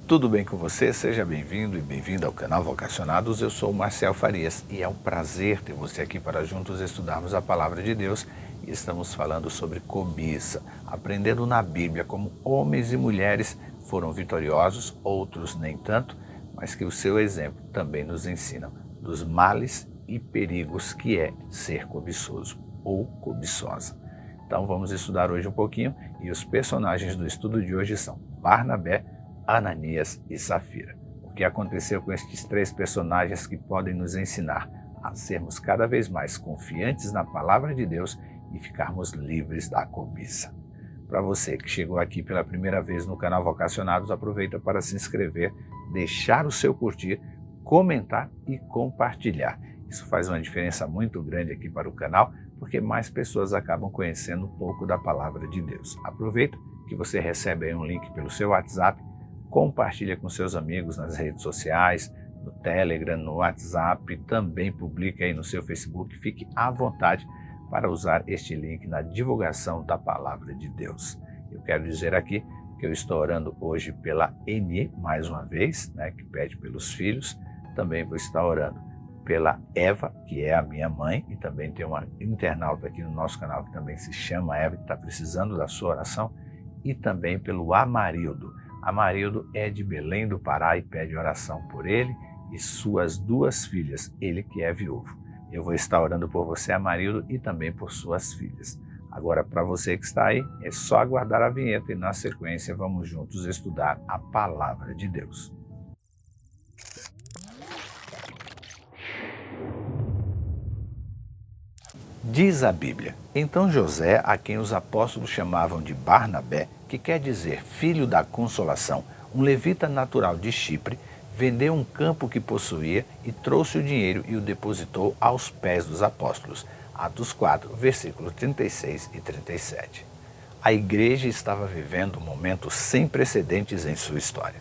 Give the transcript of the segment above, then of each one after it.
Tudo bem com você? Seja bem-vindo e bem-vinda ao canal Vocacionados. Eu sou o Marcel Farias e é um prazer ter você aqui para juntos estudarmos a Palavra de Deus e estamos falando sobre cobiça, aprendendo na Bíblia como homens e mulheres foram vitoriosos, outros nem tanto, mas que o seu exemplo também nos ensina dos males e perigos que é ser cobiçoso ou cobiçosa. Então vamos estudar hoje um pouquinho e os personagens do estudo de hoje são Barnabé, Ananias e Safira. O que aconteceu com estes três personagens que podem nos ensinar a sermos cada vez mais confiantes na palavra de Deus e ficarmos livres da cobiça. Para você que chegou aqui pela primeira vez no canal Vocacionados, aproveita para se inscrever, deixar o seu curtir, comentar e compartilhar. Isso faz uma diferença muito grande aqui para o canal, porque mais pessoas acabam conhecendo um pouco da palavra de Deus. Aproveita que você recebe aí um link pelo seu WhatsApp, compartilha com seus amigos nas redes sociais, no Telegram, no WhatsApp, também publica aí no seu Facebook. Fique à vontade para usar este link na divulgação da palavra de Deus. Eu quero dizer aqui que eu estou orando hoje pela Eni, mais uma vez, que pede pelos filhos. Também vou estar orando pela Eva, que é a minha mãe, e também tem uma internauta aqui no nosso canal que também se chama Eva, que está precisando da sua oração, e também pelo Amarildo. Amarildo é de Belém do Pará e pede oração por ele e suas duas filhas, ele que é viúvo. Eu vou estar orando por você, Amarildo, e também por suas filhas. Agora, para você que está aí, é só aguardar a vinheta e na sequência vamos juntos estudar a palavra de Deus. Diz a Bíblia: então José, a quem os apóstolos chamavam de Barnabé, que quer dizer filho da consolação, um levita natural de Chipre, vendeu um campo que possuía e trouxe o dinheiro e o depositou aos pés dos apóstolos. Atos 4, versículos 36 e 37. A igreja estava vivendo um momento sem precedentes em sua história.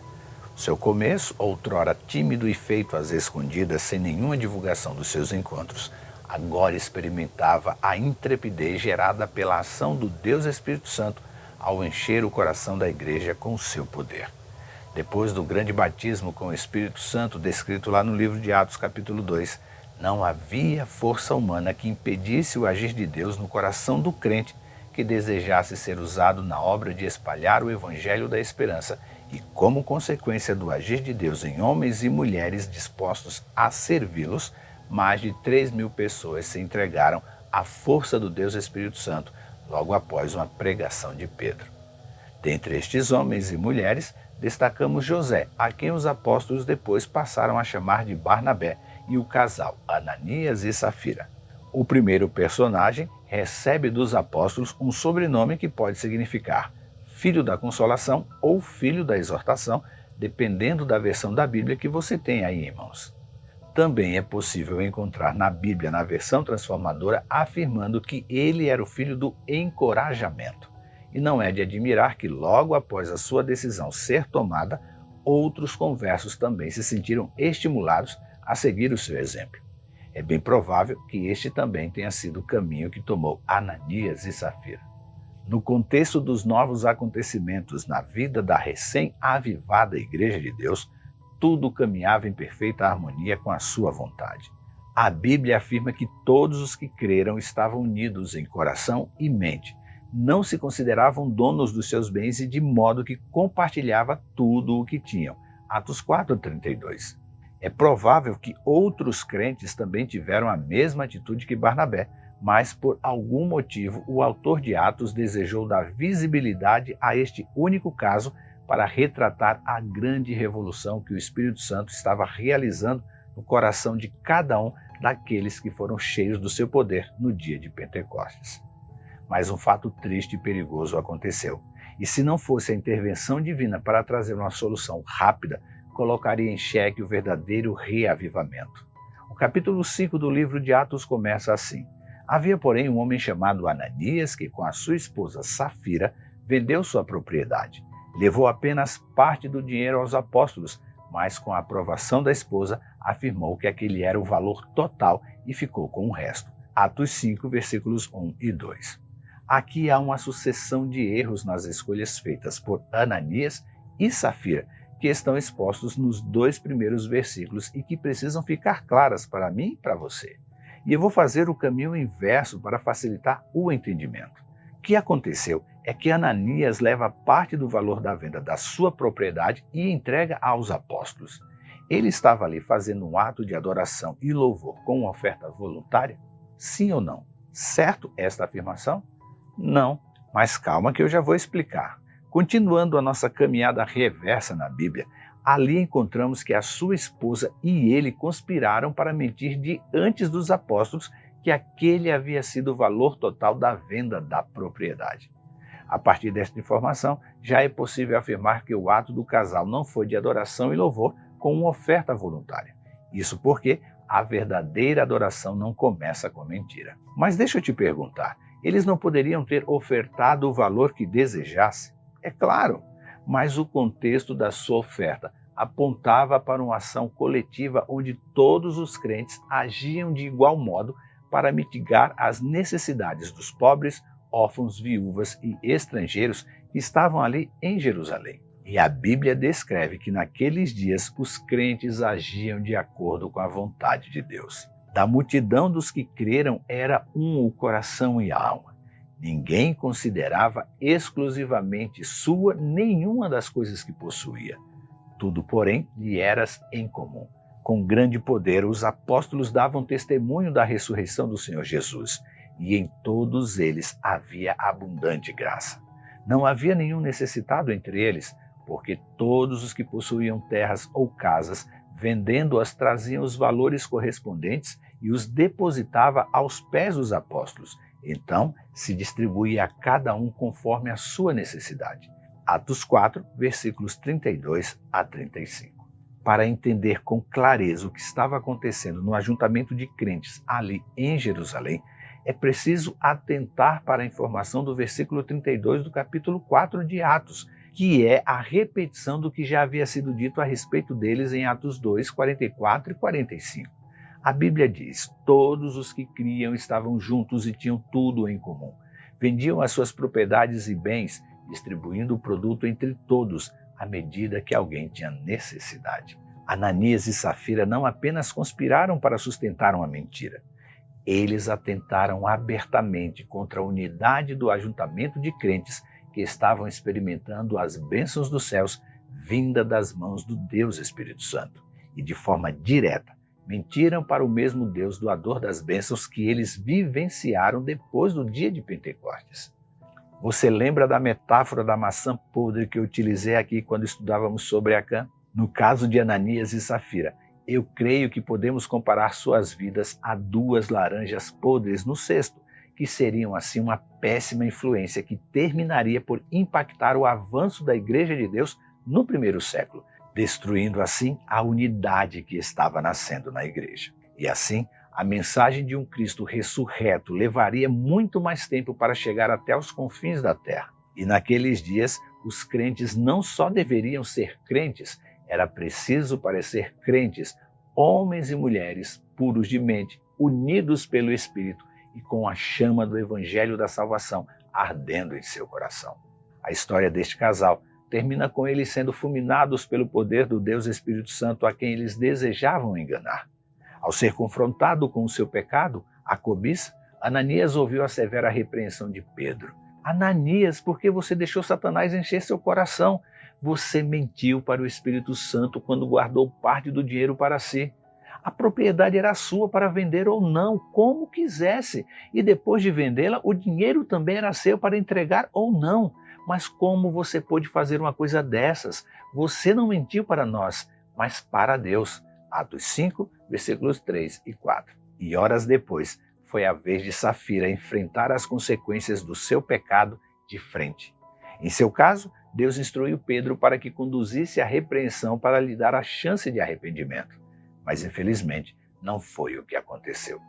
Seu começo, outrora tímido e feito às escondidas, sem nenhuma divulgação dos seus encontros, agora experimentava a intrepidez gerada pela ação do Deus Espírito Santo ao encher o coração da igreja com o seu poder. Depois do grande batismo com o Espírito Santo, descrito lá no livro de Atos capítulo 2, não havia força humana que impedisse o agir de Deus no coração do crente que desejasse ser usado na obra de espalhar o Evangelho da Esperança e, como consequência do agir de Deus em homens e mulheres dispostos a servi-los, mais de 3.000 pessoas se entregaram à força do Deus Espírito Santo logo após uma pregação de Pedro. Dentre estes homens e mulheres, destacamos José, a quem os apóstolos depois passaram a chamar de Barnabé, e o casal Ananias e Safira. O primeiro personagem recebe dos apóstolos um sobrenome que pode significar filho da consolação ou filho da exortação, dependendo da versão da Bíblia que você tem aí em mãos. Também é possível encontrar na Bíblia, na versão transformadora, afirmando que ele era o filho do encorajamento. E não é de admirar que logo após a sua decisão ser tomada, outros conversos também se sentiram estimulados a seguir o seu exemplo. É bem provável que este também tenha sido o caminho que tomou Ananias e Safira. No contexto dos novos acontecimentos na vida da recém-avivada Igreja de Deus, tudo caminhava em perfeita harmonia com a sua vontade. A Bíblia afirma que todos os que creram estavam unidos em coração e mente, não se consideravam donos dos seus bens e de modo que compartilhava tudo o que tinham. Atos 4:32. É provável que outros crentes também tiveram a mesma atitude que Barnabé, mas por algum motivo o autor de Atos desejou dar visibilidade a este único caso para retratar a grande revolução que o Espírito Santo estava realizando no coração de cada um daqueles que foram cheios do seu poder no dia de Pentecostes. Mas um fato triste e perigoso aconteceu. E se não fosse a intervenção divina para trazer uma solução rápida, colocaria em xeque o verdadeiro reavivamento. O capítulo 5 do livro de Atos começa assim: havia, porém, um homem chamado Ananias que, com a sua esposa Safira, vendeu sua propriedade. Levou apenas parte do dinheiro aos apóstolos, mas com a aprovação da esposa, afirmou que aquele era o valor total e ficou com o resto. Atos 5, versículos 1 e 2. Aqui há uma sucessão de erros nas escolhas feitas por Ananias e Safira, que estão expostos nos 2 primeiros versículos e que precisam ficar claras para mim e para você. E eu vou fazer o caminho inverso para facilitar o entendimento. O que aconteceu é que Ananias leva parte do valor da venda da sua propriedade e entrega aos apóstolos. Ele estava ali fazendo um ato de adoração e louvor com uma oferta voluntária? Sim ou não? Certo esta afirmação? Não, mas calma que eu já vou explicar. Continuando a nossa caminhada reversa na Bíblia, ali encontramos que a sua esposa e ele conspiraram para mentir diante dos apóstolos que aquele havia sido o valor total da venda da propriedade. A partir desta informação, já é possível afirmar que o ato do casal não foi de adoração e louvor com uma oferta voluntária. Isso porque a verdadeira adoração não começa com mentira. Mas deixa eu te perguntar, eles não poderiam ter ofertado o valor que desejasse? É claro, mas o contexto da sua oferta apontava para uma ação coletiva onde todos os crentes agiam de igual modo para mitigar as necessidades dos pobres, órfãos, viúvas e estrangeiros que estavam ali em Jerusalém. E a Bíblia descreve que naqueles dias os crentes agiam de acordo com a vontade de Deus. Da multidão dos que creram era o coração e a alma. Ninguém considerava exclusivamente sua nenhuma das coisas que possuía. Tudo, porém, lhe era em comum. Com grande poder, os apóstolos davam testemunho da ressurreição do Senhor Jesus, e em todos eles havia abundante graça. Não havia nenhum necessitado entre eles, porque todos os que possuíam terras ou casas, vendendo-as, traziam os valores correspondentes e os depositava aos pés dos apóstolos. Então, se distribuía a cada um conforme a sua necessidade. Atos 4, versículos 32 a 35. Para entender com clareza o que estava acontecendo no ajuntamento de crentes ali em Jerusalém, é preciso atentar para a informação do versículo 32 do capítulo 4 de Atos, que é a repetição do que já havia sido dito a respeito deles em Atos 2, 44 e 45. A Bíblia diz: todos os que criam estavam juntos e tinham tudo em comum. Vendiam as suas propriedades e bens, distribuindo o produto entre todos, à medida que alguém tinha necessidade. Ananias e Safira não apenas conspiraram para sustentar uma mentira. Eles atentaram abertamente contra a unidade do ajuntamento de crentes que estavam experimentando as bênçãos dos céus vinda das mãos do Deus Espírito Santo. E de forma direta, mentiram para o mesmo Deus doador das bênçãos que eles vivenciaram depois do dia de Pentecostes. Você lembra da metáfora da maçã podre que eu utilizei aqui quando estudávamos sobre Acã? No caso de Ananias e Safira, eu creio que podemos comparar suas vidas a 2 laranjas podres no cesto, que seriam assim uma péssima influência que terminaria por impactar o avanço da Igreja de Deus no primeiro século, destruindo assim a unidade que estava nascendo na igreja. E assim, a mensagem de um Cristo ressurreto levaria muito mais tempo para chegar até os confins da terra. E naqueles dias, os crentes não só deveriam ser crentes, era preciso parecer crentes, homens e mulheres puros de mente, unidos pelo Espírito e com a chama do Evangelho da Salvação ardendo em seu coração. A história deste casal termina com eles sendo fulminados pelo poder do Deus Espírito Santo a quem eles desejavam enganar. Ao ser confrontado com o seu pecado, a cobiça, Ananias ouviu a severa repreensão de Pedro. Ananias, por que você deixou Satanás encher seu coração? Você mentiu para o Espírito Santo quando guardou parte do dinheiro para si. A propriedade era sua para vender ou não, como quisesse. E depois de vendê-la, o dinheiro também era seu para entregar ou não. Mas como você pôde fazer uma coisa dessas? Você não mentiu para nós, mas para Deus. Atos 5, versículos 3 e 4. E horas depois, foi a vez de Safira enfrentar as consequências do seu pecado de frente. Em seu caso, Deus instruiu Pedro para que conduzisse a repreensão para lhe dar a chance de arrependimento. Mas infelizmente, não foi o que aconteceu.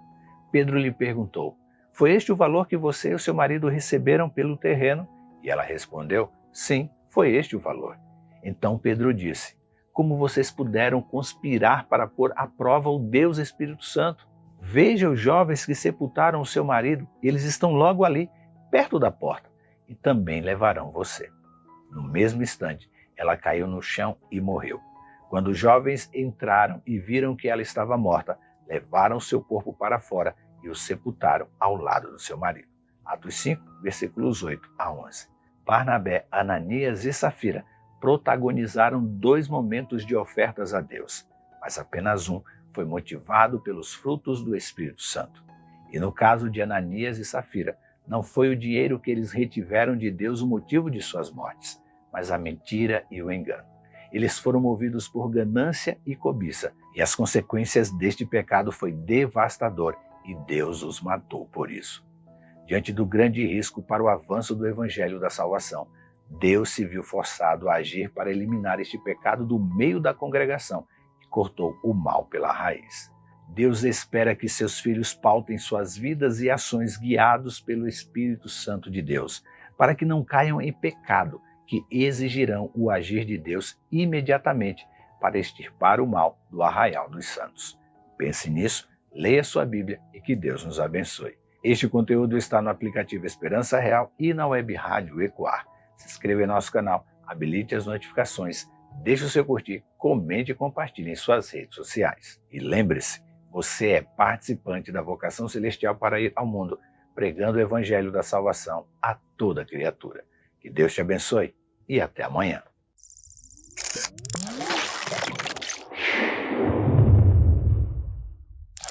Pedro lhe perguntou: foi este o valor que você e o seu marido receberam pelo terreno? E ela respondeu: sim, foi este o valor. Então Pedro disse: como vocês puderam conspirar para pôr à prova o Deus Espírito Santo? Veja os jovens que sepultaram o seu marido, eles estão logo ali, perto da porta, e também levarão você. No mesmo instante, Ela caiu no chão e morreu. Quando os jovens entraram e viram que ela estava morta, levaram seu corpo para fora e o sepultaram ao lado do seu marido. Atos 5, versículos 8 a 11. Barnabé, Ananias e Safira protagonizaram 2 momentos de ofertas a Deus, mas apenas um foi motivado pelos frutos do Espírito Santo. E no caso de Ananias e Safira, não foi o dinheiro que eles retiveram de Deus o motivo de suas mortes, mas a mentira e o engano. Eles foram movidos por ganância e cobiça, e as consequências deste pecado foi devastador, e Deus os matou por isso. Diante do grande risco para o avanço do evangelho da salvação, Deus se viu forçado a agir para eliminar este pecado do meio da congregação e cortou o mal pela raiz. Deus espera que seus filhos pautem suas vidas e ações guiados pelo Espírito Santo de Deus, para que não caiam em pecado, que exigirão o agir de Deus imediatamente para extirpar o mal do arraial dos santos. Pense nisso, leia sua Bíblia e que Deus nos abençoe. Este conteúdo está no aplicativo Esperança Real e na web rádio Ecoar. Se inscreva em nosso canal, habilite as notificações, deixe o seu curtir, comente e compartilhe em suas redes sociais. E lembre-se, você é participante da vocação celestial para ir ao mundo, pregando o evangelho da salvação a toda criatura. Que Deus te abençoe e até amanhã.